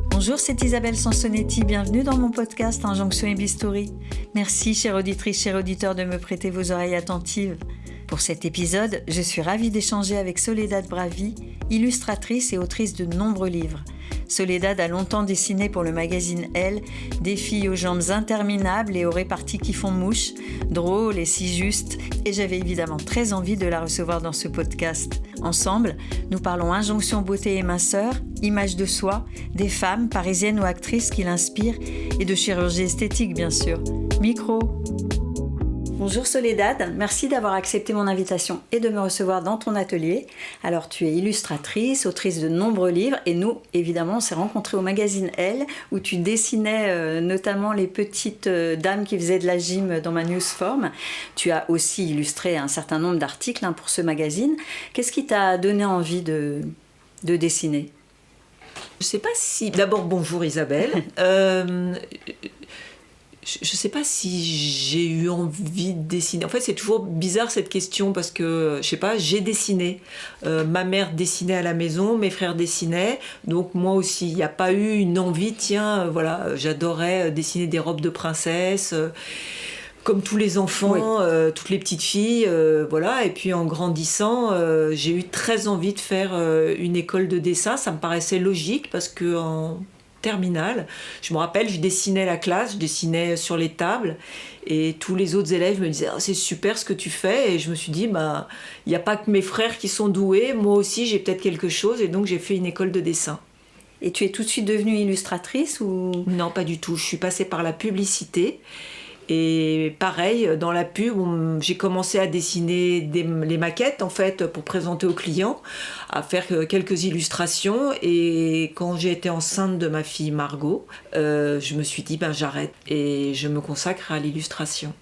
Bonjour, c'est Isabelle Sansonetti, bienvenue dans mon podcast Injonction et Bistouri. Merci, chère auditrice, chers auditeurs, de me prêter vos oreilles attentives. Pour cet épisode, je suis ravie d'échanger avec Soledad Bravi, illustratrice et autrice de nombreux livres. Soledad a longtemps dessiné pour le magazine Elle des filles aux jambes interminables et aux réparties qui font mouche, drôles et si justes, et j'avais évidemment très envie de la recevoir dans ce podcast. Ensemble, nous parlons injonction beauté et minceur, image de soi, des femmes, parisiennes ou actrices qui l'inspirent, et de chirurgie esthétique bien sûr. Micro. Bonjour Soledad, merci d'avoir accepté mon invitation et de me recevoir dans ton atelier. Alors tu es illustratrice, autrice de nombreux livres et nous, évidemment, on s'est rencontrés au magazine Elle où tu dessinais notamment les petites dames qui faisaient de la gym dans ma newsform. Tu as aussi illustré un certain nombre d'articles pour ce magazine. Qu'est-ce qui t'a donné envie de dessiner ? Je ne sais pas si... D'abord, bonjour Isabelle. Je ne sais pas si j'ai eu envie de dessiner. En fait, c'est toujours bizarre cette question parce que, je sais pas, j'ai dessiné. Ma mère dessinait à la maison, mes frères dessinaient. Donc moi aussi, il n'y a pas eu une envie, voilà, j'adorais dessiner des robes de princesse. Comme tous les enfants, oui. Toutes les petites filles, voilà. Et puis en grandissant, j'ai eu très envie de faire une école de dessin. Ça me paraissait logique parce que en terminale, je me rappelle, je dessinais la classe, je dessinais sur les tables et tous les autres élèves me disaient c'est super ce que tu fais, et je me suis dit il n'y a pas que mes frères qui sont doués, moi aussi j'ai peut-être quelque chose, et donc j'ai fait une école de dessin. Et tu es tout de suite devenue illustratrice ou... Non, pas du tout, je suis passée par la publicité. Et pareil, dans la pub, j'ai commencé à dessiner les maquettes en fait pour présenter aux clients, à faire quelques illustrations. Et quand j'ai été enceinte de ma fille Margot, je me suis dit j'arrête et je me consacre à l'illustration.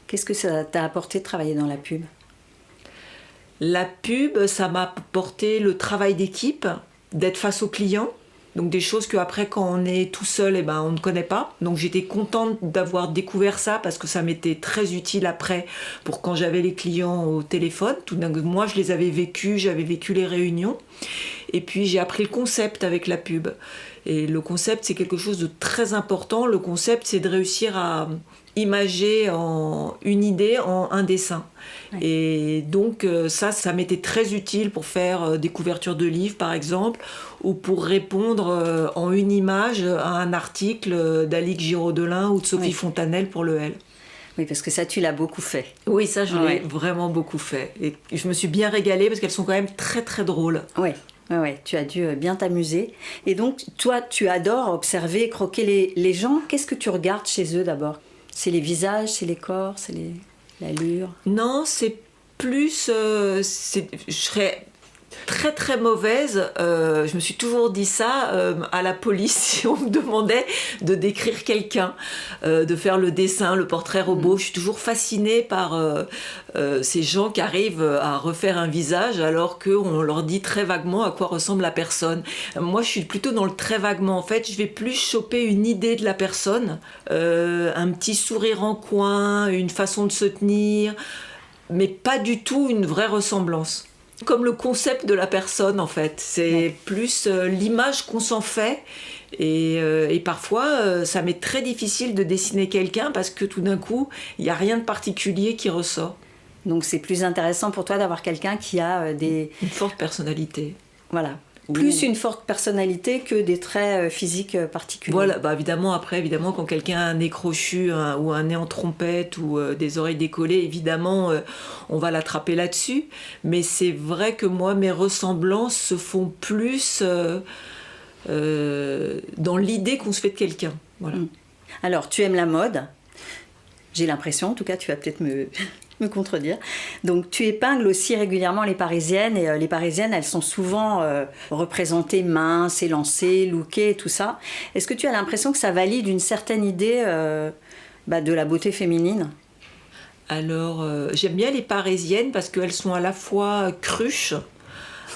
Qu'est-ce que ça t'a apporté de travailler dans la pub ? La pub, ça m'a apporté le travail d'équipe, d'être face aux clients. Donc des choses qu'après, quand on est tout seul, on ne connaît pas. Donc j'étais contente d'avoir découvert ça parce que ça m'était très utile après pour quand j'avais les clients au téléphone. Tout d'un coup, moi, je les avais vécus, j'avais vécu les réunions. Et puis j'ai appris le concept avec la pub. Et le concept, c'est quelque chose de très important. Le concept, c'est de réussir à imager une idée en un dessin. Ouais. Et donc ça m'était très utile pour faire des couvertures de livres par exemple, ou pour répondre en une image à un article d'Alix Giraud-Delin ou de Sophie Fontanelle pour le L. Oui, parce que ça, tu l'as beaucoup fait. Oui, ça, je l'ai vraiment beaucoup fait. Et je me suis bien régalée parce qu'elles sont quand même très très drôles. Oui. Ouais, tu as dû bien t'amuser. Et donc, toi, tu adores observer, croquer les gens. Qu'est-ce que tu regardes chez eux d'abord ? C'est les visages, c'est les corps, c'est l'allure ? Non, c'est plus... je serais très très mauvaise. Je me suis toujours dit ça à la police si on me demandait de décrire quelqu'un, de faire le dessin, le portrait robot. Je suis toujours fascinée par ces gens qui arrivent à refaire un visage alors qu'on leur dit très vaguement à quoi ressemble la personne. Moi, je suis plutôt dans le très vaguement. En fait, je vais plus choper une idée de la personne, un petit sourire en coin, une façon de se tenir, mais pas du tout une vraie ressemblance. Comme le concept de la personne en fait, c'est plus l'image qu'on s'en fait, et parfois ça m'est très difficile de dessiner quelqu'un parce que tout d'un coup il n'y a rien de particulier qui ressort. Donc c'est plus intéressant pour toi d'avoir quelqu'un qui a une forte personnalité. Voilà. Plus une forte personnalité que des traits physiques particuliers. Voilà, évidemment, quand quelqu'un a un nez crochu ou un nez en trompette ou des oreilles décollées, évidemment, on va l'attraper là-dessus. Mais c'est vrai que moi, mes ressemblances se font plus dans l'idée qu'on se fait de quelqu'un. Voilà. Alors, tu aimes la mode ? J'ai l'impression, en tout cas, tu vas peut-être me contredire. Donc tu épingles aussi régulièrement les Parisiennes, et les Parisiennes, elles sont souvent représentées minces, élancées, lookées et tout ça. Est-ce que tu as l'impression que ça valide une certaine idée de la beauté féminine ? Alors, j'aime bien les Parisiennes parce qu'elles sont à la fois cruches,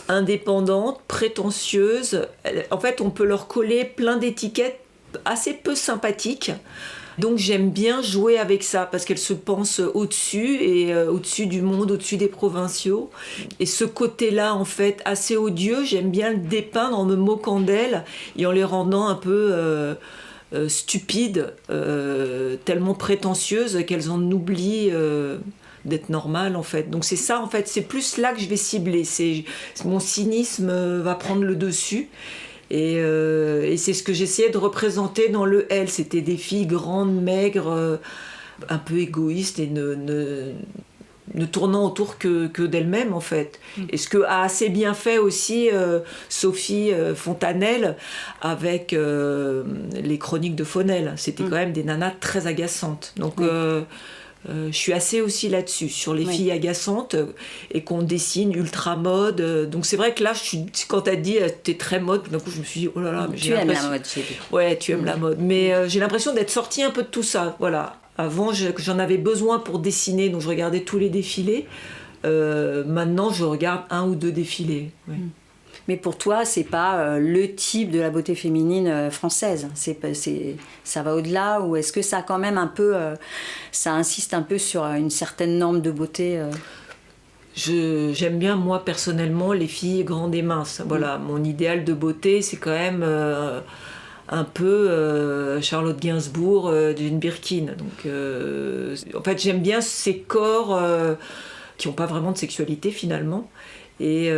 indépendantes, prétentieuses. En fait, on peut leur coller plein d'étiquettes assez peu sympathiques. Donc j'aime bien jouer avec ça parce qu'elle se pense au-dessus et au-dessus du monde, au-dessus des provinciaux. Et ce côté-là, en fait, assez odieux, j'aime bien le dépeindre en me moquant d'elle et en les rendant un peu stupides, tellement prétentieuses qu'elles en oublient d'être normales, en fait. Donc c'est ça, en fait, c'est plus là que je vais cibler. Mon cynisme va prendre le dessus. Et c'est ce que j'essayais de représenter dans le Elle. C'était des filles grandes, maigres, un peu égoïstes et ne tournant autour que d'elles-mêmes, en fait. Et ce que a assez bien fait aussi Sophie Fontanelle avec les chroniques de Faunel. C'était quand même des nanas très agaçantes. Donc je suis assez aussi là-dessus, sur les filles agaçantes et qu'on dessine ultra mode. Donc c'est vrai que là, quand t'as dit t'es très mode, d'un coup je me suis dit oh là là, mais tu aimes la mode, j'ai vu. Ouais, tu aimes la mode. Mais j'ai l'impression d'être sortie un peu de tout ça. Voilà. Avant, j'en avais besoin pour dessiner, donc je regardais tous les défilés. Maintenant, je regarde 1 ou 2 défilés. Ouais. Mais pour toi, c'est pas le type de la beauté féminine française. Ça va au-delà, ou est-ce que ça a quand même un peu, ça insiste un peu sur une certaine norme de beauté J'aime bien, moi, personnellement, les filles grandes et minces. Voilà, mon idéal de beauté, c'est quand même un peu Charlotte Gainsbourg, Jane Birkin. Donc, en fait, j'aime bien ces corps qui n'ont pas vraiment de sexualité, finalement. Et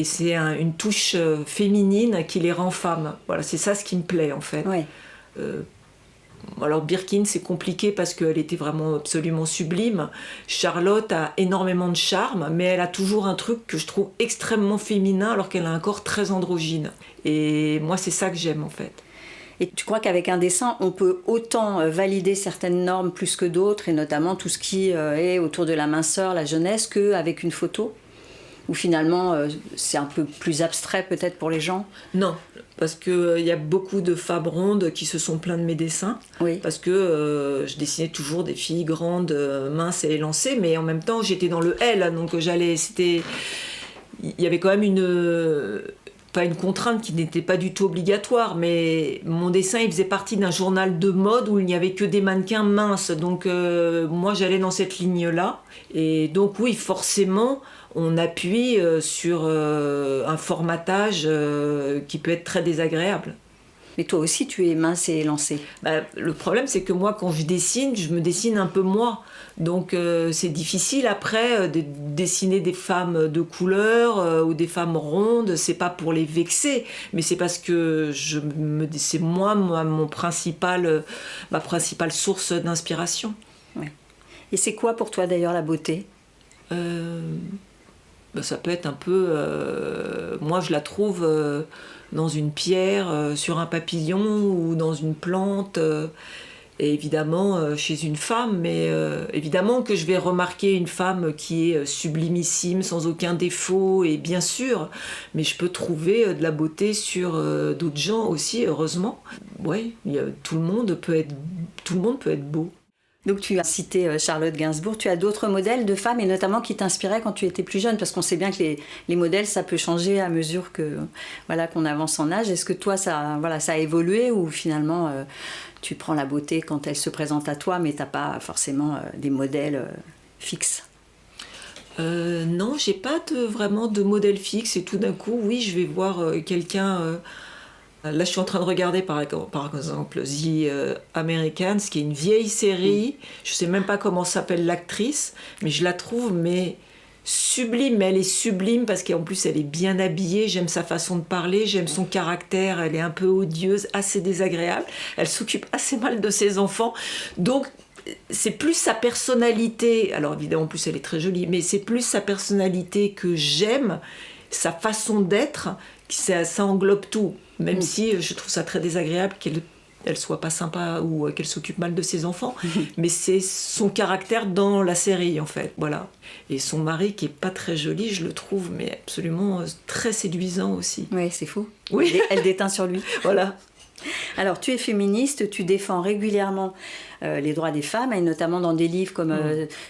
c'est une touche féminine qui les rend femmes. Voilà, c'est ça ce qui me plaît, en fait. Ouais. Alors Birkin, c'est compliqué parce qu'elle était vraiment absolument sublime. Charlotte a énormément de charme, mais elle a toujours un truc que je trouve extrêmement féminin alors qu'elle a un corps très androgyne. Et moi, c'est ça que j'aime, en fait. Et tu crois qu'avec un dessin, on peut autant valider certaines normes plus que d'autres, et notamment tout ce qui est autour de la minceur, la jeunesse, qu'avec une photo ? Ou finalement, c'est un peu plus abstrait peut-être pour les gens ? Non, parce qu'il y a beaucoup de femmes rondes qui se sont plaintes de mes dessins. Oui. Parce que je dessinais toujours des filles grandes, minces et élancées, mais en même temps, j'étais dans le L, donc il y avait quand même pas une contrainte qui n'était pas du tout obligatoire, mais mon dessin, il faisait partie d'un journal de mode où il n'y avait que des mannequins minces. Donc moi, j'allais dans cette ligne-là. Et donc oui, forcément, on appuie sur un formatage qui peut être très désagréable. Mais toi aussi, tu es mince et élancée. Le problème, c'est que moi, quand je me dessine un peu moi. Donc c'est difficile après de dessiner des femmes de couleur ou des femmes rondes. C'est pas pour les vexer, mais c'est parce que c'est moi ma principale source d'inspiration. Ouais. Et c'est quoi pour toi d'ailleurs la beauté ? Ça peut être un peu... moi, je la trouve dans une pierre, sur un papillon ou dans une plante, et évidemment chez une femme, mais évidemment que je vais remarquer une femme qui est sublimissime, sans aucun défaut, et bien sûr, mais je peux trouver de la beauté sur d'autres gens aussi, heureusement. Ouais, tout le monde peut être beau. Donc tu as cité Charlotte Gainsbourg, tu as d'autres modèles de femmes et notamment qui t'inspiraient quand tu étais plus jeune, parce qu'on sait bien que les modèles ça peut changer à mesure qu'on avance en âge. Est-ce que toi ça a évolué ou finalement tu prends la beauté quand elle se présente à toi mais t'as pas forcément des modèles fixes ? Non, j'ai pas vraiment de modèle fixe et tout d'un coup, oui, je vais voir quelqu'un... Là, je suis en train de regarder par exemple The Americans, qui est une vieille série. Je ne sais même pas comment s'appelle l'actrice, mais je la trouve sublime. Mais elle est sublime parce qu'en plus, elle est bien habillée. J'aime sa façon de parler, j'aime son caractère. Elle est un peu odieuse, assez désagréable. Elle s'occupe assez mal de ses enfants. Donc, c'est plus sa personnalité. Alors évidemment, en plus, elle est très jolie, mais c'est plus sa personnalité que j'aime, sa façon d'être. Ça englobe tout, même si je trouve ça très désagréable qu'elle soit pas sympa ou qu'elle s'occupe mal de ses enfants, mais c'est son caractère dans la série en fait, voilà. Et son mari qui est pas très joli, je le trouve mais absolument très séduisant aussi. Oui, c'est fou. Oui. Elle déteint sur lui. Voilà. Alors, tu es féministe, tu défends régulièrement les droits des femmes, et notamment dans des livres comme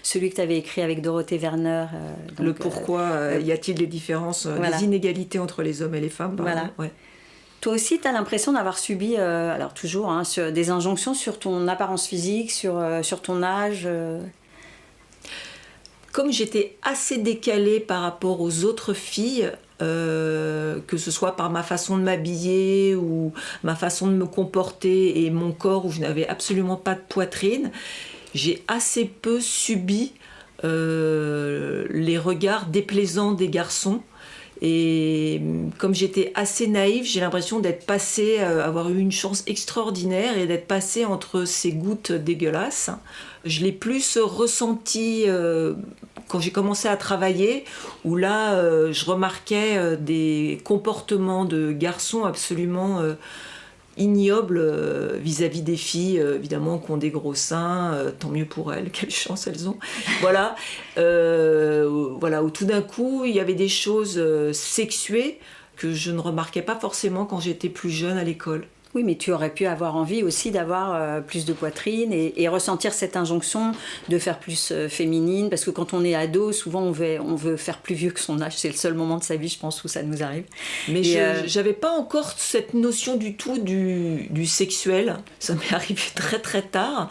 celui que tu avais écrit avec Dorothée Werner. Le pourquoi y a-t-il des différences, voilà. des inégalités entre les hommes et les femmes. Voilà. Ouais. Toi aussi, tu as l'impression d'avoir subi, alors toujours, hein, des injonctions sur ton apparence physique, sur ton âge Comme j'étais assez décalée par rapport aux autres filles, que ce soit par ma façon de m'habiller ou ma façon de me comporter et mon corps où je n'avais absolument pas de poitrine, j'ai assez peu subi les regards déplaisants des garçons. Et comme j'étais assez naïve, j'ai l'impression d'être passée, avoir eu une chance extraordinaire et d'être passée entre ces gouttes dégueulasses. Je l'ai plus ressenti quand j'ai commencé à travailler, où là, je remarquais des comportements de garçons absolument ignobles vis-à-vis des filles, évidemment, qui ont des gros seins, tant mieux pour elles, quelle chance elles ont. Voilà, voilà, où tout d'un coup, il y avait des choses sexuées que je ne remarquais pas forcément quand j'étais plus jeune à l'école. Oui, mais tu aurais pu avoir envie aussi d'avoir plus de poitrine et ressentir cette injonction de faire plus féminine, parce que quand on est ado, souvent on veut faire plus vieux que son âge. C'est le seul moment de sa vie, je pense, où ça nous arrive. Mais j'avais pas encore cette notion du tout du sexuel. Ça m'est arrivé très très tard.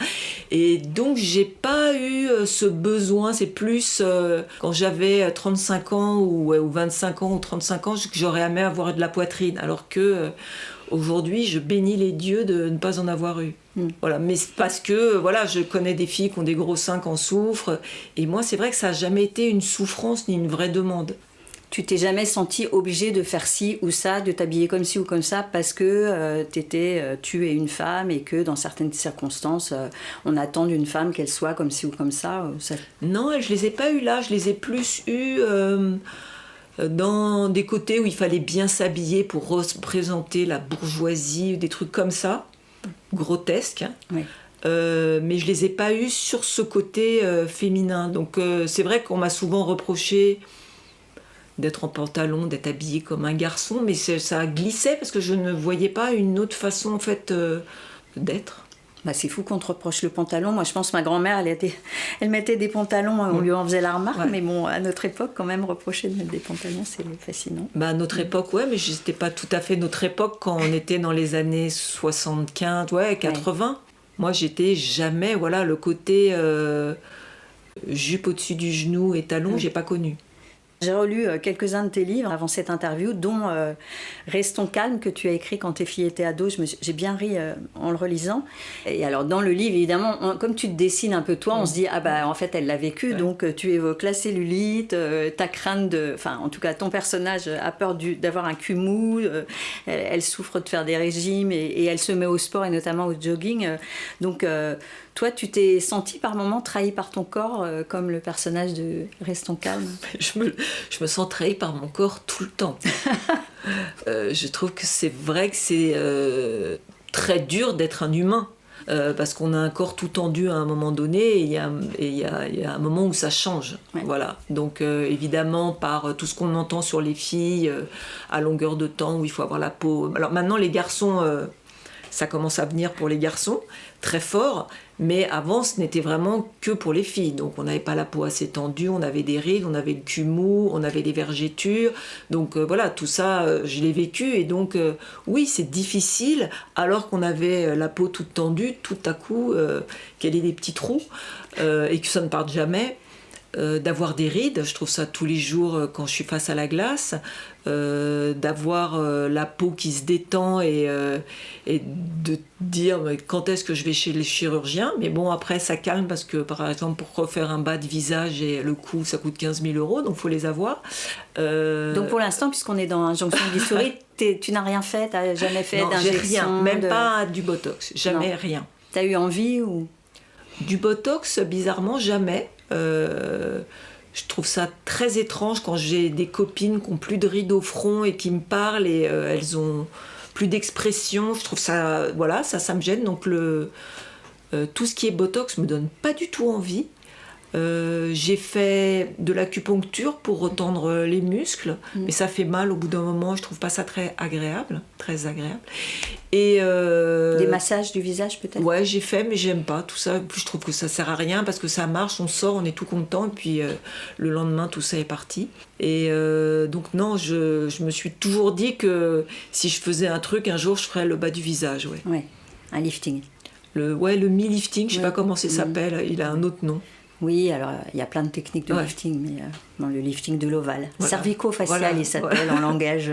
Et donc j'ai pas eu ce besoin. C'est plus quand j'avais 35 ans ou 25 ans ou 35 ans que j'aurais aimé avoir de la poitrine. Alors que... aujourd'hui, je bénis les dieux de ne pas en avoir eu. Voilà. Mais c'est parce que voilà, je connais des filles qui ont des gros seins, qui en souffrent. Et moi, c'est vrai que ça n'a jamais été une souffrance ni une vraie demande. Tu t'es jamais sentie obligée de faire ci ou ça, de t'habiller comme ci ou comme ça, parce que tu es une femme et que dans certaines circonstances, on attend d'une femme qu'elle soit comme ci ou comme ça. Non, je les ai pas eues là. Je les ai plus eues... dans des côtés où il fallait bien s'habiller pour représenter la bourgeoisie ou des trucs comme ça, grotesques. Hein. Oui. Mais je les ai pas eus sur ce côté féminin. Donc c'est vrai qu'on m'a souvent reproché d'être en pantalon, d'être habillée comme un garçon, mais ça glissait parce que je ne voyais pas une autre façon en fait d'être. Bah, c'est fou qu'on te reproche le pantalon. Moi, je pense que ma grand-mère, elle mettait des pantalons, on lui en faisait la remarque, ouais. Mais bon, à notre époque, quand même, reprocher de mettre des pantalons, c'est fascinant. Bah, à notre époque, ouais, mais c'était pas tout à fait notre époque quand on était dans les années 75, ouais, 80. Ouais. Moi, j'étais jamais, voilà, le côté jupe au-dessus du genou et talons, j'ai pas connu. J'ai relu quelques-uns de tes livres avant cette interview, dont Restons calmes, que tu as écrit quand tes filles étaient ados. J'ai bien ri en le relisant. Et alors, dans le livre, évidemment, comme tu te dessines un peu toi, on se dit, ah bah en fait, elle l'a vécu, donc tu évoques la cellulite, ta crainte enfin, en tout cas, ton personnage a peur d'avoir un cul mou, elle souffre de faire des régimes et elle se met au sport et notamment au jogging. Donc, toi, tu t'es sentie par moments trahie par ton corps, comme le personnage de Restons calmes. Je me sens trahie par mon corps tout le temps. Je trouve que c'est vrai que c'est très dur d'être un humain. Parce qu'on a un corps tout tendu à un moment donné et il y a un moment où ça change. Ouais. Voilà. Donc évidemment, par tout ce qu'on entend sur les filles, à longueur de temps, où il faut avoir la peau... Alors maintenant, les garçons... ça commence à venir pour les garçons, très fort, mais avant, ce n'était vraiment que pour les filles. Donc, on n'avait pas la peau assez tendue, on avait des rides, on avait le cul mou, on avait des vergetures. Donc, voilà, tout ça, je l'ai vécu. Et donc, oui, c'est difficile, alors qu'on avait la peau toute tendue, tout à coup, qu'elle ait des petits trous, et que ça ne parte jamais. D'avoir des rides, je trouve ça tous les jours quand je suis face à la glace, d'avoir la peau qui se détend et de dire quand est-ce que je vais chez les chirurgiens, mais bon après ça calme parce que par exemple pour refaire un bas de visage et le coût ça coûte 15 000 €, donc il faut les avoir. Donc pour l'instant, puisqu'on est dans Injonction d'Historie, tu n'as rien fait, tu n'as jamais fait d'injection? Rien, même pas du botox, jamais. Non. Rien. Tu as eu envie ou... Du botox, bizarrement, jamais. Je trouve ça très étrange quand j'ai des copines qui n'ont plus de rides au front et qui me parlent et elles ont plus d'expression. Je trouve ça, voilà, ça me gêne. Donc tout ce qui est botox me donne pas du tout envie. J'ai fait de l'acupuncture pour retendre les muscles, mais ça fait mal au bout d'un moment, je trouve pas ça très agréable. Et des massages du visage peut-être? Ouais, j'ai fait, mais j'aime pas tout ça. Je trouve que ça sert à rien parce que ça marche, on sort, on est tout content, et puis le lendemain tout ça est parti. Et donc non, je me suis toujours dit que si je faisais un truc, un jour je ferais le bas du visage. Ouais, un lifting. Le mi-lifting, je sais pas comment ça s'appelle, il a un autre nom. Oui, alors il y a plein de techniques de lifting, mais non, le lifting de l'ovale. Voilà. Cervico-facial, il s'appelle en langage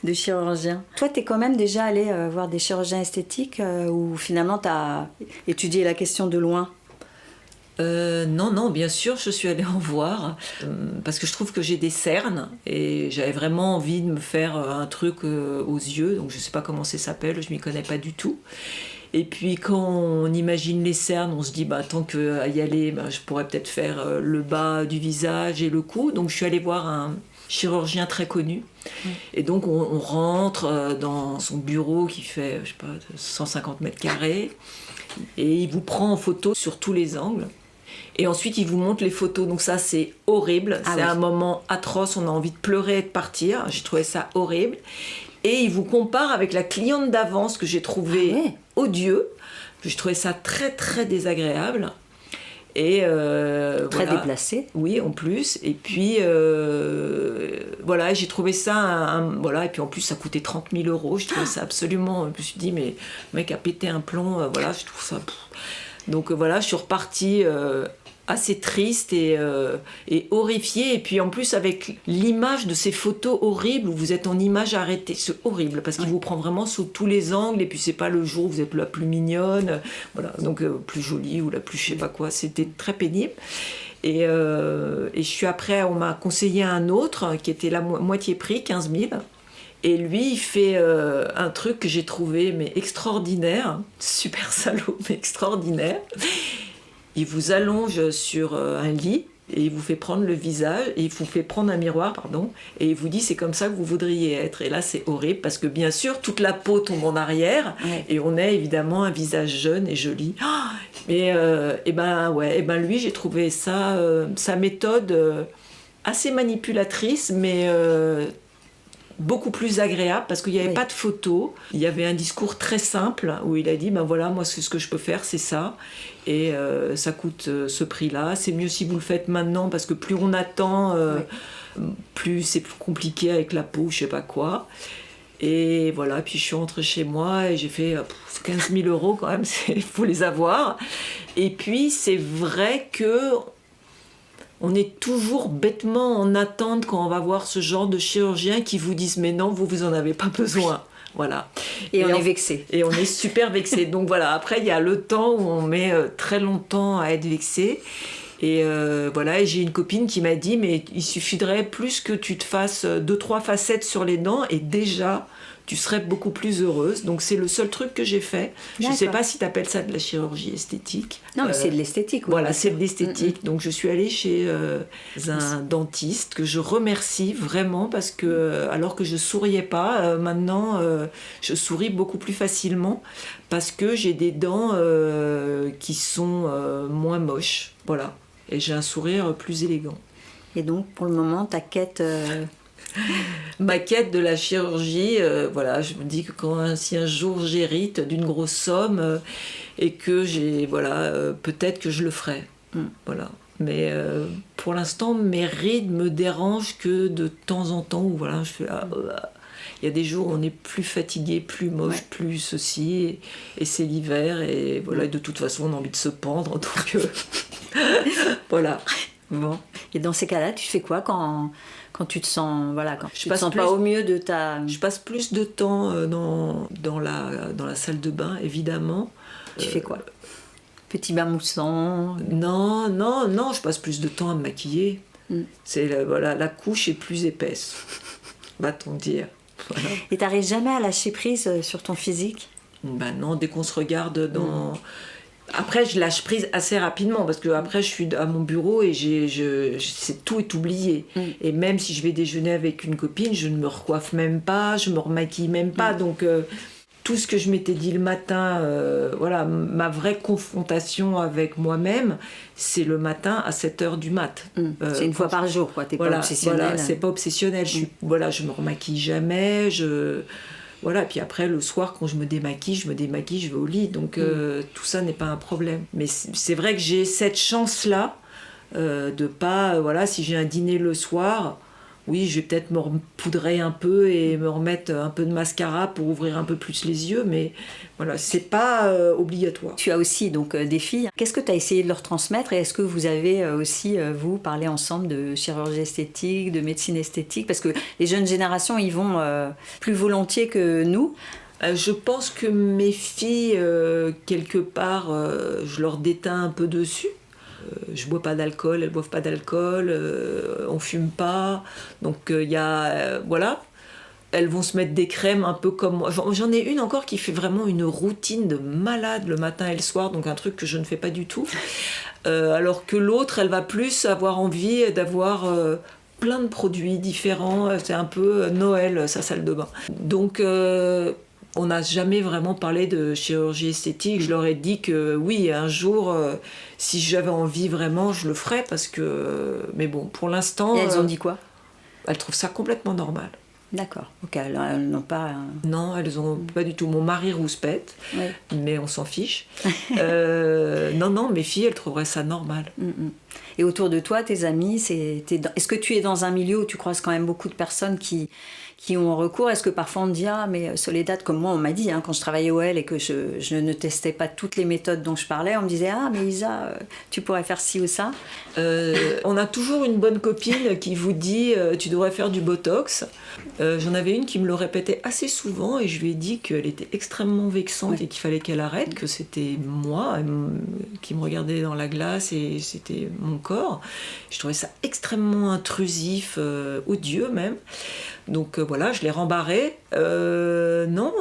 de chirurgien. Toi, tu es quand même déjà allé voir des chirurgiens esthétiques ou finalement tu as étudié la question de loin? Non, bien sûr, je suis allée en voir parce que je trouve que j'ai des cernes et j'avais vraiment envie de me faire un truc aux yeux, donc je sais pas comment ça s'appelle, je m'y connais pas du tout. Et puis quand on imagine les cernes, on se dit tant qu'à y aller, je pourrais peut-être faire le bas du visage et le cou. Donc je suis allée voir un chirurgien très connu. Et donc on rentre dans son bureau qui fait, je sais pas, 150 mètres carrés. Et il vous prend en photo sur tous les angles. Et ensuite il vous montre les photos. Donc ça c'est horrible, un moment atroce, on a envie de pleurer et de partir. J'ai trouvé ça horrible. Et il vous compare avec la cliente d'avance que j'ai trouvée odieux. J'ai trouvé ça très très désagréable. Et très déplacé. Oui, en plus. Et puis voilà, j'ai trouvé ça voilà. Et puis en plus ça coûtait 30 000 €. J'ai trouvé ça absolument. Je me suis dit mais le mec a pété un plomb. Voilà, je trouve ça. Donc voilà, je suis repartie assez triste et horrifiée, et puis en plus avec l'image de ces photos horribles où vous êtes en image arrêtée, c'est horrible parce qu'il vous prend vraiment sous tous les angles, et puis c'est pas le jour où vous êtes la plus mignonne, voilà, donc plus jolie ou la plus je sais pas quoi, c'était très pénible. Et je suis après, on m'a conseillé un autre qui était la moitié prix, 15 000. Et lui, il fait un truc que j'ai trouvé mais extraordinaire, super salaud mais extraordinaire. Il vous allonge sur un lit et il vous fait prendre le visage, et il vous fait prendre un miroir, et il vous dit c'est comme ça que vous voudriez être. Et là c'est horrible parce que bien sûr toute la peau tombe en arrière et on a évidemment un visage jeune et joli. Et lui j'ai trouvé ça, sa méthode assez manipulatrice, mais beaucoup plus agréable parce qu'il n'y avait pas de photos, il y avait un discours très simple où il a dit voilà, moi ce que je peux faire c'est ça, et ça coûte ce prix-là, c'est mieux si vous le faites maintenant parce que plus on attend, plus c'est plus compliqué avec la peau, je sais pas quoi. Et voilà, puis je suis rentrée chez moi et j'ai fait 15 000 € quand même, il faut les avoir. Et puis c'est vrai que on est toujours bêtement en attente quand on va voir ce genre de chirurgien qui vous disent mais non, vous en avez pas besoin. Voilà. Et on est vexé. Et on est super vexé. Donc voilà, après il y a le temps où on met très longtemps à être vexé. Et voilà, et j'ai une copine qui m'a dit mais il suffirait plus que tu te fasses 2-3 facettes sur les dents et déjà tu serais beaucoup plus heureuse. Donc c'est le seul truc que j'ai fait. Je ne sais pas si tu appelles ça de la chirurgie esthétique. Non, mais c'est de l'esthétique. Voilà, c'est de l'esthétique. Donc je suis allée chez un dentiste que je remercie vraiment parce que alors que je souriais pas, maintenant je souris beaucoup plus facilement parce que j'ai des dents qui sont moins moches. Voilà. Et j'ai un sourire plus élégant. Et donc pour le moment, ta quête... Ma quête de la chirurgie, voilà, je me dis que si un jour j'hérite d'une grosse somme et que peut-être que je le ferai. Voilà. Mais pour l'instant, mes rides me dérangent que de temps en temps où voilà, je fais il y a des jours où on est plus fatigué, plus moche, plus ceci, et c'est l'hiver, et voilà, et de toute façon on a envie de se pendre, donc voilà. Bon. Et dans ces cas-là, tu fais quoi quand tu te sens, quand tu te sens plus, pas au mieux de ta... Je passe plus de temps dans la salle de bain, évidemment. Tu fais quoi? Petit bain moussant? Non, je passe plus de temps à me maquiller. C'est la couche est plus épaisse, va-t-on dire. Voilà. Et t'arrives jamais à lâcher prise sur ton physique? Non, dès qu'on se regarde dans... Après, je lâche prise assez rapidement parce que après, je suis à mon bureau et tout est oublié. Et même si je vais déjeuner avec une copine, je ne me recoiffe même pas, je me remaquille même pas. Donc, tout ce que je m'étais dit le matin, voilà, ma vraie confrontation avec moi-même, c'est le matin à 7h du mat. C'est une fois par jour, quoi. T'es voilà, pas obsessionnelle. Voilà, c'est pas obsessionnel. Je me remaquille jamais. Voilà, puis après, le soir, quand je me démaquille, je vais au lit. Donc, tout ça n'est pas un problème. Mais c'est vrai que j'ai cette chance-là de pas... voilà, si j'ai un dîner le soir... Oui, je vais peut-être me repoudrer un peu et me remettre un peu de mascara pour ouvrir un peu plus les yeux, mais voilà, c'est pas obligatoire. Tu as aussi donc des filles. Qu'est-ce que tu as essayé de leur transmettre et est-ce que vous avez aussi, vous, parlé ensemble de chirurgie esthétique, de médecine esthétique? Parce que les jeunes générations, ils vont plus volontiers que nous. Je pense que mes filles, quelque part, je leur déteins un peu dessus. Je bois pas d'alcool, elles boivent pas d'alcool, on fume pas, donc il y a voilà, elles vont se mettre des crèmes un peu comme moi. J'en ai une encore qui fait vraiment une routine de malade le matin et le soir, donc un truc que je ne fais pas du tout, alors que l'autre, elle va plus avoir envie d'avoir plein de produits différents, c'est un peu Noël, sa salle de bain. Donc on n'a jamais vraiment parlé de chirurgie esthétique. Je leur ai dit que oui, un jour, si j'avais envie vraiment, je le ferais parce que... mais bon, pour l'instant... Et elles ont dit quoi? Elles trouvent ça complètement normal. D'accord. Ok, elles n'ont pas... Non, elles ont pas du tout. Mon mari rouspète, mais on s'en fiche. Non, mes filles, elles trouveraient ça normal. Et autour de toi, tes amis, est-ce que tu es dans un milieu où tu croises quand même beaucoup de personnes qui ont recours? Est-ce que parfois on te dit « Ah, mais Soledad », comme moi on m'a dit, quand je travaillais au L et que je ne testais pas toutes les méthodes dont je parlais, on me disait « Ah, mais Isa, tu pourrais faire ci ou ça ». On a toujours une bonne copine qui vous dit « Tu devrais faire du Botox ». J'en avais une qui me le répétait assez souvent et je lui ai dit qu'elle était extrêmement vexante et qu'il fallait qu'elle arrête, que c'était moi qui me regardais dans la glace et c'était mon corps. Je trouvais ça extrêmement intrusif, odieux même. Donc voilà, je l'ai rembarré. Donc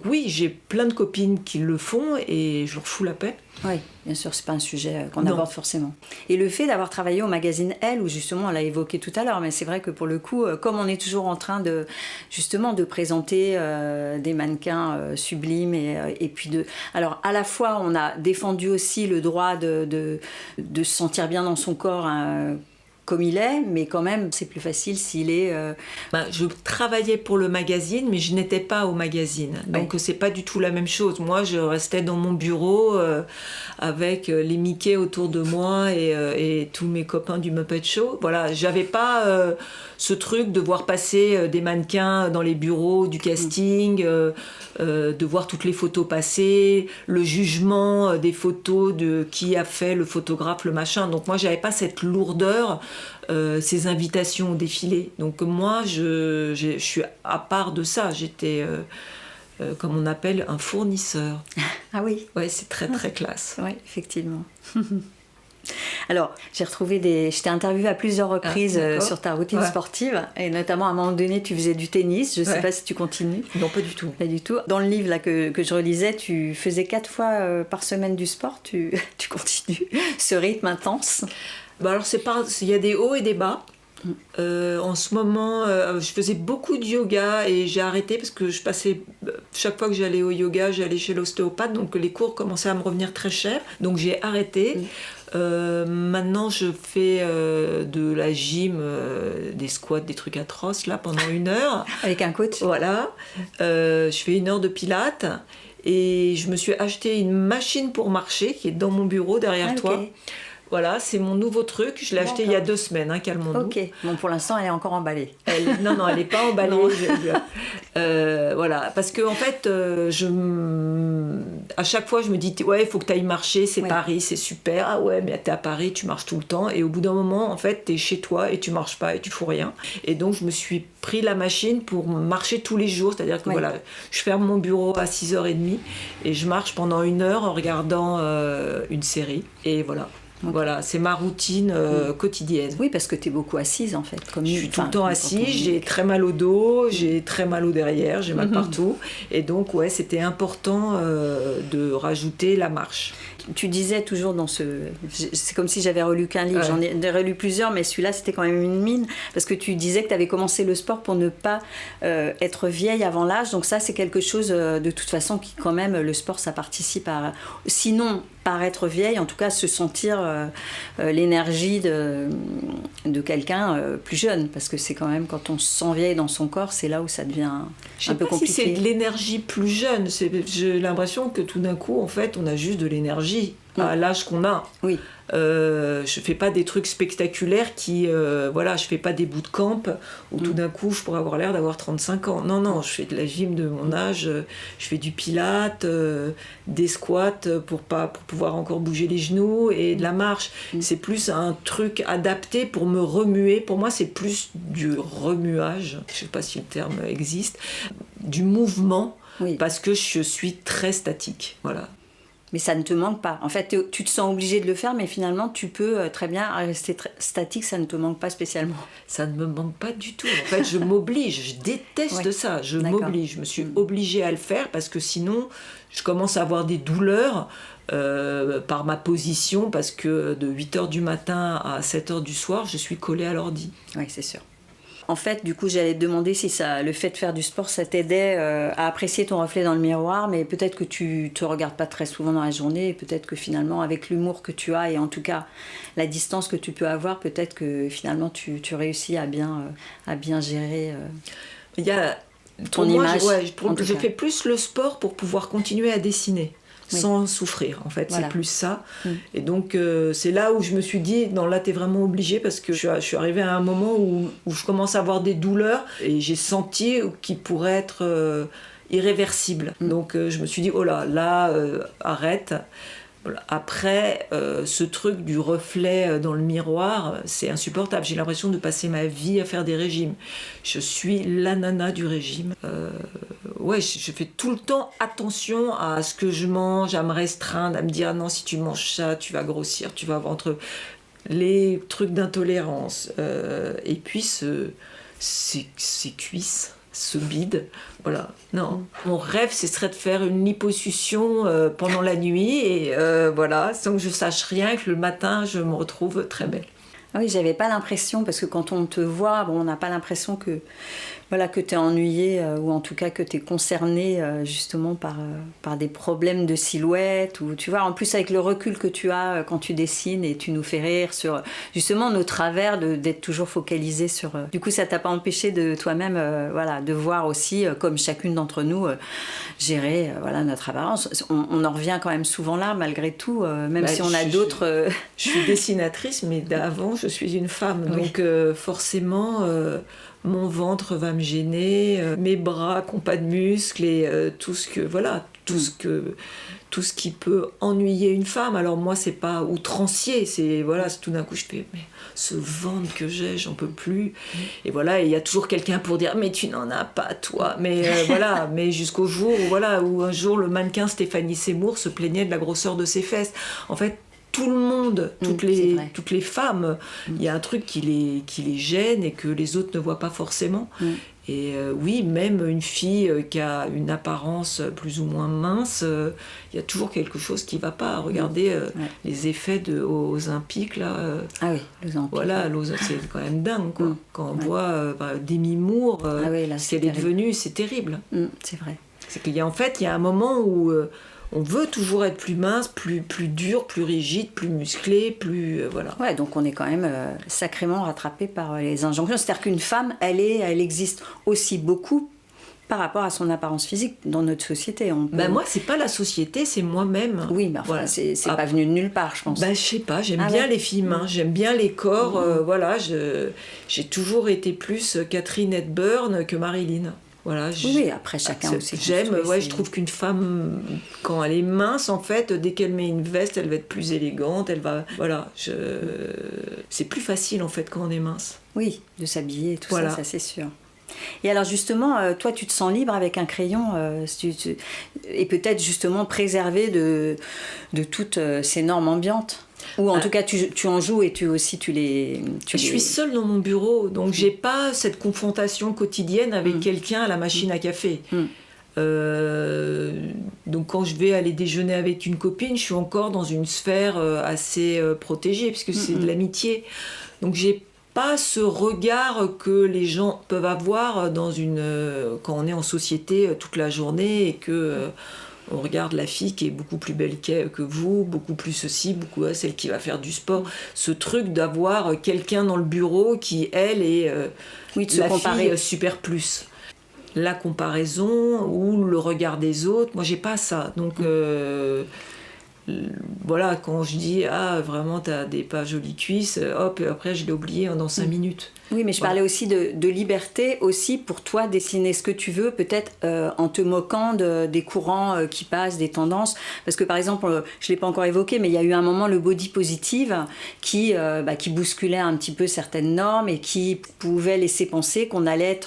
oui, j'ai plein de copines qui le font et je leur fous la paix. Oui, bien sûr, c'est pas un sujet qu'on aborde forcément. Et le fait d'avoir travaillé au magazine Elle, où justement on l'a évoqué tout à l'heure, mais c'est vrai que pour le coup, comme on est toujours en train de présenter des mannequins sublimes et puis alors à la fois on a défendu aussi le droit de se sentir bien dans son corps. Comme il est, mais quand même, c'est plus facile s'il est... Je travaillais pour le magazine, mais je n'étais pas au magazine. Donc, c'est pas du tout la même chose. Moi, je restais dans mon bureau avec les Mickey autour de moi et tous mes copains du Muppet Show. Voilà, j'avais pas ce truc de voir passer des mannequins dans les bureaux du casting, de voir toutes les photos passer, le jugement des photos de qui a fait le photographe, le machin. Donc, moi, j'avais pas cette lourdeur... ces invitations au défilé. Donc moi, je suis à part de ça. J'étais, comme on appelle, un fournisseur. Ah oui. Ouais, c'est très très classe. Oui, effectivement. Alors, j'ai retrouvé je t'ai interviewé à plusieurs reprises sur ta routine sportive, et notamment à un moment donné, tu faisais du tennis. Je ne sais pas si tu continues. Non, pas du tout. Pas du tout. Dans le livre là, que je relisais, tu faisais 4 fois par semaine du sport. Tu continues ce rythme intense? Alors, il y a des hauts et des bas. En ce moment, je faisais beaucoup de yoga et j'ai arrêté parce que chaque fois que j'allais au yoga, j'allais chez l'ostéopathe, donc les cours commençaient à me revenir très cher. Donc j'ai arrêté. Maintenant, je fais de la gym, des squats, des trucs atroces là pendant 1 heure. Avec un coach. Voilà. Je fais 1 heure de pilates et je me suis acheté une machine pour marcher qui est dans mon bureau derrière toi. Voilà, c'est mon nouveau truc. Je l'ai acheté il y a 2 semaines, calmons-nous. Ok, bon, pour l'instant, elle est encore emballée. Non, elle n'est pas emballée. Voilà, parce que en fait, à chaque fois, je me dis, ouais, il faut que tu ailles marcher, c'est Paris, c'est super. Ah ouais, mais t'es à Paris, tu marches tout le temps. Et au bout d'un moment, en fait, t'es chez toi et tu marches pas et tu fous rien. Et donc, je me suis pris la machine pour marcher tous les jours. C'est-à-dire que voilà, je ferme mon bureau à 6h30 et je marche pendant 1 heure en regardant une série. Et voilà. Okay. Voilà, c'est ma routine quotidienne. Oui, parce que tu es beaucoup assise en fait. Je suis tout le temps assise, j'ai très mal au dos, j'ai très mal au derrière, j'ai mal partout. Et donc, ouais, c'était important de rajouter la marche. Tu disais toujours dans ce... C'est comme si j'avais relu qu'un livre, j'en ai relu plusieurs, mais celui-là c'était quand même une mine, parce que tu disais que tu avais commencé le sport pour ne pas être vieille avant l'âge, donc ça c'est quelque chose de toute façon qui quand même, le sport ça participe à... Sinon, paraître vieille, en tout cas se sentir l'énergie de quelqu'un plus jeune, parce que c'est quand même quand on se sent vieille dans son corps, c'est là où ça devient un peu compliqué. Si c'est de l'énergie plus jeune, j'ai l'impression que tout d'un coup en fait on a juste de l'énergie à l'âge qu'on a. Oui. Je fais pas des trucs spectaculaires je fais pas des bootcamps où tout d'un coup je pourrais avoir l'air d'avoir 35 ans. Non, je fais de la gym de mon âge, je fais du pilates, des squats pour pouvoir encore bouger les genoux et de la marche. C'est plus un truc adapté pour me remuer. Pour moi, c'est plus du remuage, je sais pas si le terme existe, du mouvement, parce que je suis très statique. Voilà. Mais ça ne te manque pas. En fait, tu te sens obligé de le faire, mais finalement, tu peux très bien rester statique, ça ne te manque pas spécialement. Ça ne me manque pas du tout. En fait, je m'oblige, je déteste ça. Je m'oblige, je me suis obligée à le faire parce que sinon, je commence à avoir des douleurs par ma position, parce que de 8h du matin à 7h du soir, je suis collée à l'ordi. Oui, c'est sûr. En fait, du coup, j'allais te demander si le fait de faire du sport, ça t'aidait à apprécier ton reflet dans le miroir, mais peut-être que tu te regardes pas très souvent dans la journée, et peut-être que finalement, avec l'humour que tu as, et en tout cas la distance que tu peux avoir, peut-être que finalement tu réussis à bien gérer Il y a, ton image. Je fais plus le sport pour pouvoir continuer à dessiner. Sans souffrir, en fait, c'est plus ça. Et donc, c'est là où je me suis dit, non, là, t'es vraiment obligée, parce que je suis arrivée à un moment où je commence à avoir des douleurs, et j'ai senti qu'ils pourraient être irréversibles. Donc, je me suis dit, oh là, arrête. Après, ce truc du reflet dans le miroir, c'est insupportable. J'ai l'impression de passer ma vie à faire des régimes. Je suis la nana du régime. Je fais tout le temps attention à ce que je mange, à me restreindre, à me dire non, si tu manges ça, tu vas grossir, tu vas avoir entre les trucs d'intolérance et puis ces cuisses. Ce bide, voilà. Non, mon rêve, ce serait de faire une liposuction pendant la nuit et sans que je sache rien, et que le matin, je me retrouve très belle. Oui, j'avais pas l'impression, parce que quand on te voit, on n'a pas l'impression que tu es ennuyée, ou en tout cas que tu es concernée justement par des problèmes de silhouette, ou tu vois, en plus avec le recul que tu as quand tu dessines, et tu nous fais rire sur justement nos travers, d'être toujours focalisé sur... Du coup, ça t'a pas empêché de toi-même de voir aussi, comme chacune d'entre nous, gérer notre apparence. On en revient quand même souvent là, malgré tout, même si on a d'autres... Je suis dessinatrice, mais d'avant, je suis une femme, donc forcément... mon ventre va me gêner, mes bras qui n'ont pas de muscles, et tout ce qui peut ennuyer une femme. Alors moi, c'est pas outrancier, c'est tout d'un coup je fais mais ce ventre que j'ai, j'en peux plus. Et il y a toujours quelqu'un pour dire mais tu n'en as pas toi. Mais mais jusqu'au jour où un jour le mannequin Stéphanie Seymour se plaignait de la grosseur de ses fesses. En fait, tout le monde, toutes les femmes, il y a un truc qui les gêne et que les autres ne voient pas forcément. Et même une fille qui a une apparence plus ou moins mince, il y a toujours quelque chose qui ne va pas. Regardez les effets aux Olympiques, là. Ah oui, les Olympiques. C'est quand même dingue, quoi. Quand on voit Demi Moore, ce qu'elle est devenue, c'est terrible. C'est vrai. C'est qu'il y a un moment où... on veut toujours être plus mince, plus dur, plus rigide, plus musclé, plus... Ouais, donc on est quand même sacrément rattrapé par les injonctions. C'est-à-dire qu'une femme, elle existe aussi beaucoup par rapport à son apparence physique dans notre société. Moi, c'est pas la société, c'est moi-même. Oui, mais c'est pas venu de nulle part, je pense. Je sais pas, j'aime bien les filles minces, j'aime bien les corps. J'ai toujours été plus Catherine Hepburn que Marilyn. Oui, après chacun aussi. Je trouve qu'une femme, quand elle est mince, en fait, dès qu'elle met une veste, elle va être plus élégante, c'est plus facile, en fait, quand on est mince. Oui, de s'habiller et tout ça c'est sûr. Et alors justement, toi, tu te sens libre avec un crayon et peut-être justement préservé de toutes ces normes ambiantes. Ou en tout cas, tu en joues et tu suis seule dans mon bureau, donc j'ai pas cette confrontation quotidienne avec quelqu'un à la machine à café. Donc quand je vais aller déjeuner avec une copine, je suis encore dans une sphère assez protégée, puisque c'est de l'amitié. Donc j'ai pas ce regard que les gens peuvent avoir quand on est en société toute la journée et que on regarde la fille qui est beaucoup plus belle que vous, beaucoup plus ceci, beaucoup celle qui va faire du sport. Ce truc d'avoir quelqu'un dans le bureau qui, elle, est la fille super plus. La comparaison ou le regard des autres, moi j'ai pas ça. Donc voilà, quand je dis vraiment t'as des pas jolies cuisses, hop, après je l'ai oublié dans 5 minutes. Oui, mais je parlais aussi de liberté aussi pour toi dessiner ce que tu veux, peut-être en te moquant des courants qui passent, des tendances. Parce que par exemple, je ne l'ai pas encore évoqué, mais il y a eu un moment le body positive qui bousculait un petit peu certaines normes et qui pouvait laisser penser qu'on allait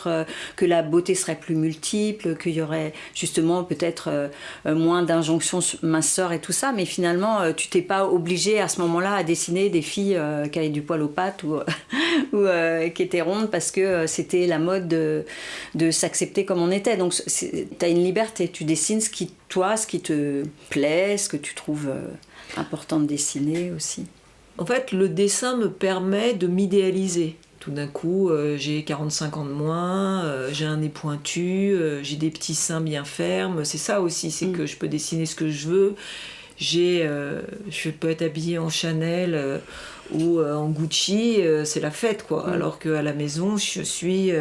que la beauté serait plus multiple, qu'il y aurait justement peut-être moins d'injonctions minceur et tout ça. Mais finalement, tu t'es pas obligée à ce moment-là à dessiner des filles qui avaient du poil aux pattes ou qui étaient rondes parce que c'était la mode de s'accepter comme on était. Donc tu as une liberté, tu dessines ce qui te plaît, ce que tu trouves important de dessiner aussi. En fait, le dessin me permet de m'idéaliser. Tout d'un coup, j'ai 45 ans de moins, j'ai un nez pointu, j'ai des petits seins bien fermes. C'est ça aussi, c'est que je peux dessiner ce que je veux. Je peux être habillée en Chanel ou en Gucci, c'est la fête, quoi. Alors qu'à la maison, je suis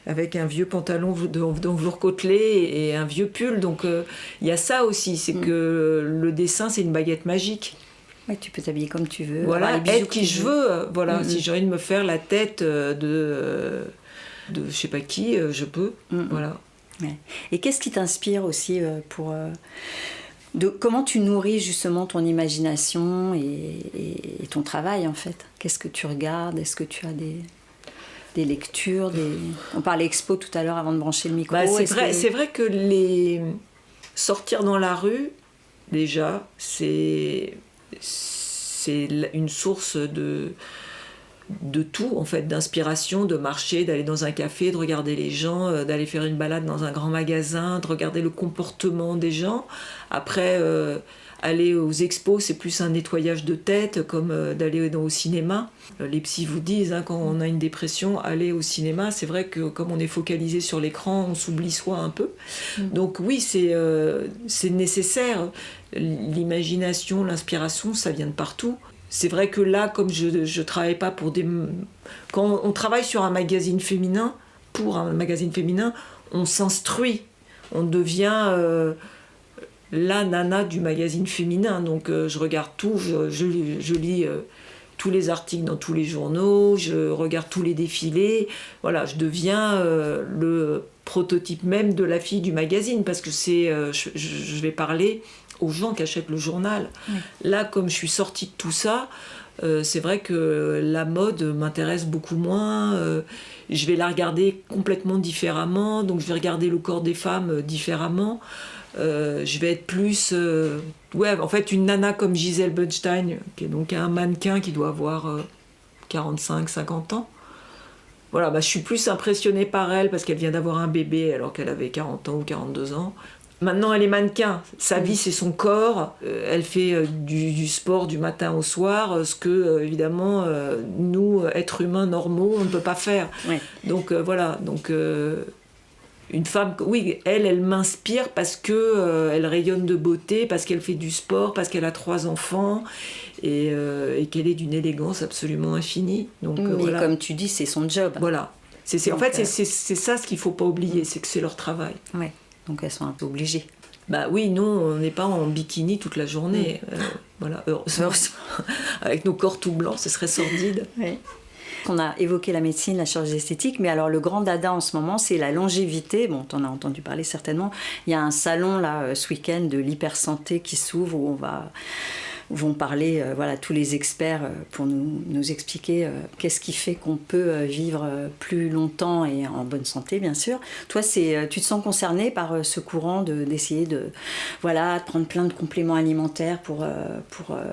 avec un vieux pantalon en velours côtelé et un vieux pull. Donc il y a ça aussi, c'est que le dessin, c'est une baguette magique. Ouais, tu peux t'habiller comme tu veux. Voilà, être qui je veux. Voilà, si j'ai envie de me faire la tête de je sais pas qui, je peux. Voilà. Ouais. Et qu'est-ce qui t'inspire aussi pour... comment tu nourris justement ton imagination et ton travail en fait? Qu'est-ce que tu regardes? Est-ce que tu as des lectures On parlait expo tout à l'heure avant de brancher le micro. C'est vrai que sortir dans la rue, déjà, c'est une source de tout, en fait, d'inspiration, de marcher, d'aller dans un café, de regarder les gens, d'aller faire une balade dans un grand magasin, de regarder le comportement des gens. Après, aller aux expos, c'est plus un nettoyage de tête, comme d'aller au cinéma. Les psys vous disent, quand on a une dépression, aller au cinéma. C'est vrai que comme on est focalisé sur l'écran, on s'oublie soi un peu. Donc oui, c'est nécessaire. L'imagination, l'inspiration, ça vient de partout. C'est vrai que là, comme je travaille pas pour quand on travaille sur un magazine féminin, pour un magazine féminin, on s'instruit. On devient la nana du magazine féminin. Donc je regarde tout, je lis tous les articles dans tous les journaux, je regarde tous les défilés. Voilà, je deviens le prototype même de la fille du magazine, parce que je vais parler aux gens qui achètent le journal. Oui. Là, comme je suis sortie de tout ça, c'est vrai que la mode m'intéresse beaucoup moins. Je vais la regarder complètement différemment, donc je vais regarder le corps des femmes différemment. Je vais être plus... en fait, une nana comme Gisèle Bunstein, qui est donc un mannequin qui doit avoir 45-50 ans. Voilà, je suis plus impressionnée par elle parce qu'elle vient d'avoir un bébé alors qu'elle avait 40 ans ou 42 ans. Maintenant, elle est mannequin. Sa vie, c'est son corps. Elle fait du sport du matin au soir, ce que, évidemment, nous, êtres humains normaux, on ne peut pas faire. Oui. Donc, voilà. Donc, une femme, oui, elle m'inspire parce qu'elle rayonne de beauté, parce qu'elle fait du sport, parce qu'elle a 3 enfants et qu'elle est d'une élégance absolument infinie. Donc, mais voilà. Comme tu dis, c'est son job. Voilà. En fait, c'est ça ce qu'il ne faut pas oublier, c'est que c'est leur travail. Oui. Donc elles sont un peu obligées. Oui, nous, on n'est pas en bikini toute la journée. Voilà, heureusement. Avec nos corps tout blancs, ce serait sordide. Oui. On a évoqué la médecine, la chirurgie esthétique, mais alors le grand dada en ce moment, c'est la longévité. Bon, t'en as entendu parler certainement. Il y a un salon là ce week-end de l'hypersanté qui s'ouvre où on va vont parler tous les experts pour nous expliquer qu'est-ce qui fait qu'on peut vivre plus longtemps et en bonne santé, bien sûr. Toi, tu te sens concernée par ce courant d'essayer de prendre plein de compléments alimentaires pour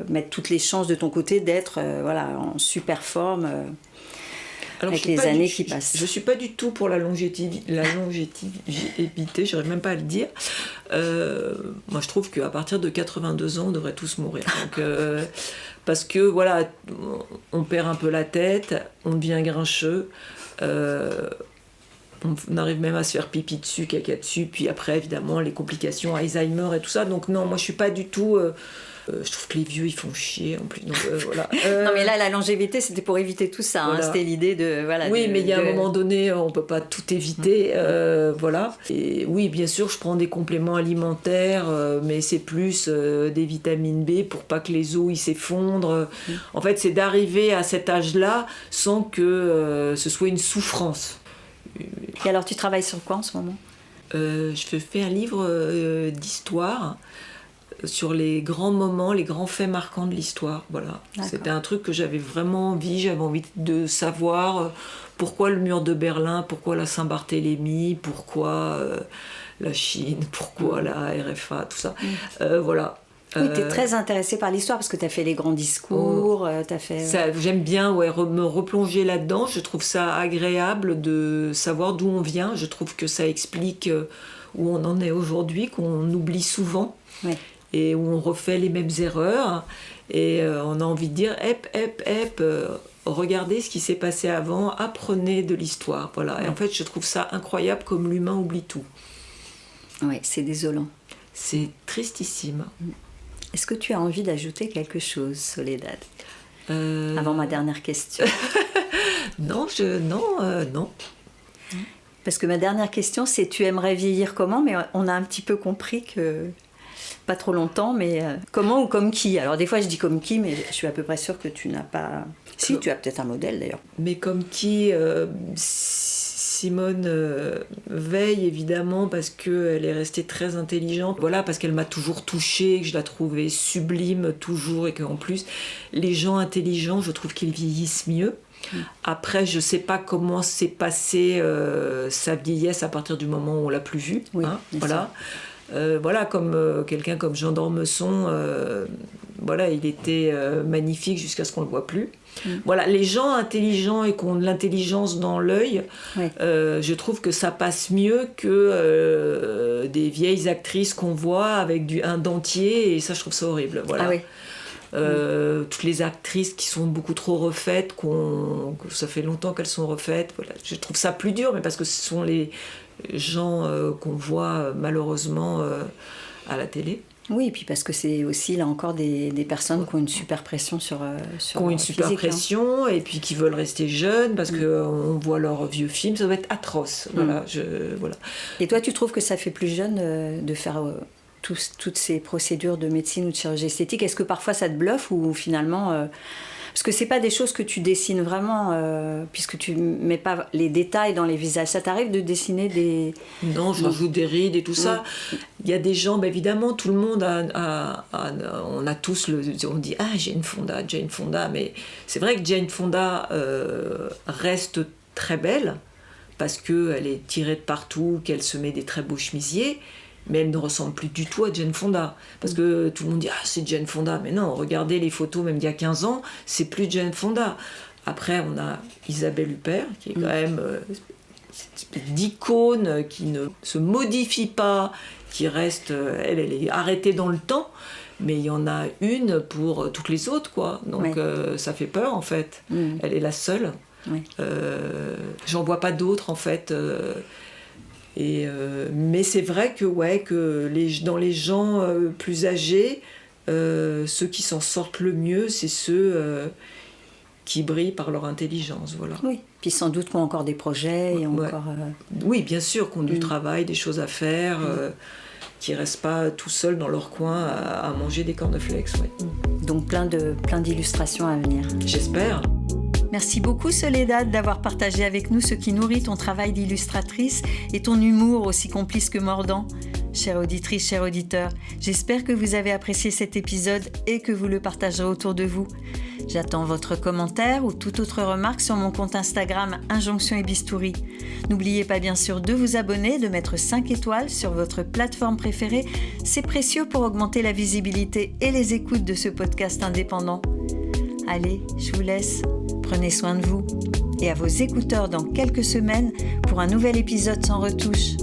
mettre toutes les chances de ton côté d'être en super forme Alors, avec les années qui passent. Je ne suis pas du tout pour la longévité, je n'arrive même pas à le dire. Moi, je trouve qu'à partir de 82 ans, on devrait tous mourir. Donc, parce que, on perd un peu la tête, on devient grincheux, on arrive même à se faire pipi dessus, caca dessus, puis après, évidemment, les complications, Alzheimer et tout ça. Donc non, moi, je ne suis pas du tout... je trouve que les vieux, ils font chier en plus. Donc, non, mais là, la longévité, c'était pour éviter tout ça. Hein. C'était l'idée de... Oui, mais il y a un moment donné, on ne peut pas tout éviter. Et oui, bien sûr, je prends des compléments alimentaires, mais c'est plus des vitamines B pour pas que les os ils s'effondrent. En fait, c'est d'arriver à cet âge-là sans que ce soit une souffrance. Et alors, tu travailles sur quoi en ce moment ? Je fais un livre d'histoire sur les grands moments, les grands faits marquants de l'histoire. Voilà. C'était un truc que j'avais vraiment envie. J'avais envie de savoir pourquoi le mur de Berlin, pourquoi la Saint-Barthélemy, pourquoi la Chine, pourquoi la RFA, tout ça. Voilà. Oui, tu es très intéressée par l'histoire parce que tu as fait les grands discours, t'as fait... J'aime bien me replonger là-dedans. Je trouve ça agréable de savoir d'où on vient. Je trouve que ça explique où on en est aujourd'hui, qu'on oublie souvent. Oui. Et où on refait les mêmes erreurs. Et on a envie de dire, regardez ce qui s'est passé avant, apprenez de l'histoire. Voilà. Et en fait, je trouve ça incroyable comme l'humain oublie tout. Oui, c'est désolant. C'est tristissime. Est-ce que tu as envie d'ajouter quelque chose, Soledad, avant ma dernière question? Non. Parce que ma dernière question, c'est tu aimerais vieillir comment? Mais on a un petit peu compris que pas trop longtemps, mais comment ou comme qui? Alors des fois je dis comme qui, mais je suis à peu près sûre que tu n'as pas... Si, tu as peut-être un modèle d'ailleurs. Mais comme qui Simone Veil, évidemment, parce qu'elle est restée très intelligente. Voilà, parce qu'elle m'a toujours touchée, que je la trouvais sublime toujours, et qu'en plus, les gens intelligents, je trouve qu'ils vieillissent mieux. Après, je ne sais pas comment s'est passée sa vieillesse à partir du moment où on l'a plus vue. Oui, voilà. Comme quelqu'un comme Jean d'Ormesson, il était magnifique jusqu'à ce qu'on ne le voit plus. Voilà, les gens intelligents et qui ont de l'intelligence dans l'œil, je trouve que ça passe mieux que des vieilles actrices qu'on voit avec un dentier, et ça, je trouve ça horrible. Voilà. Ah oui. Toutes les actrices qui sont beaucoup trop refaites, que ça fait longtemps qu'elles sont refaites, voilà. Je trouve ça plus dur, mais parce que ce sont les gens qu'on voit malheureusement à la télé. Oui, et puis parce que c'est aussi là encore des personnes qui ont une super pression sur qui ont une super pression, et puis qui veulent rester jeunes parce qu'on voit leurs vieux films, ça doit être atroce. Voilà. Et toi, tu trouves que ça fait plus jeune de faire toutes ces procédures de médecine ou de chirurgie esthétique? Est-ce que parfois ça te bluffe ou finalement... Parce que c'est pas des choses que tu dessines vraiment, puisque tu mets pas les détails dans les visages. Ça t'arrive de dessiner des... Non, je rajoute des rides et tout ça. Il y a des gens, évidemment, tout le monde on a tous on dit « Ah, Jane Fonda », mais c'est vrai que Jane Fonda reste très belle, parce qu'elle est tirée de partout, qu'elle se met des très beaux chemisiers, mais elle ne ressemble plus du tout à Jane Fonda. Parce que tout le monde dit « Ah, c'est Jane Fonda ». Mais non, regardez les photos, même d'il y a 15 ans, c'est plus Jane Fonda. Après, on a Isabelle Huppert, qui est quand même cette espèce d'icône qui ne se modifie pas, qui reste... Elle est arrêtée dans le temps, mais il y en a une pour toutes les autres, quoi. Donc ça fait peur, en fait. Elle est la seule. J'en vois pas d'autres, en fait. Mais c'est vrai que dans les gens plus âgés, ceux qui s'en sortent le mieux, c'est ceux qui brillent par leur intelligence. Voilà. Oui, puis sans doute qu'on a encore des projets. Et encore, Oui, bien sûr, qu'on a du travail, des choses à faire, qui ne restent pas tout seuls dans leur coin à manger des cornflakes. Donc plein d'illustrations à venir. J'espère. Merci beaucoup Soledad d'avoir partagé avec nous ce qui nourrit ton travail d'illustratrice et ton humour aussi complice que mordant. chère auditrice, cher auditeur. J'espère que vous avez apprécié cet épisode et que vous le partagerez autour de vous. J'attends votre commentaire ou toute autre remarque sur mon compte Instagram Injonction et Bistouri. N'oubliez pas bien sûr de vous abonner, de mettre 5 étoiles sur votre plateforme préférée. C'est précieux pour augmenter la visibilité et les écoutes de ce podcast indépendant. Allez, je vous laisse. Prenez soin de vous. Et à vos écouteurs dans quelques semaines pour un nouvel épisode sans retouche.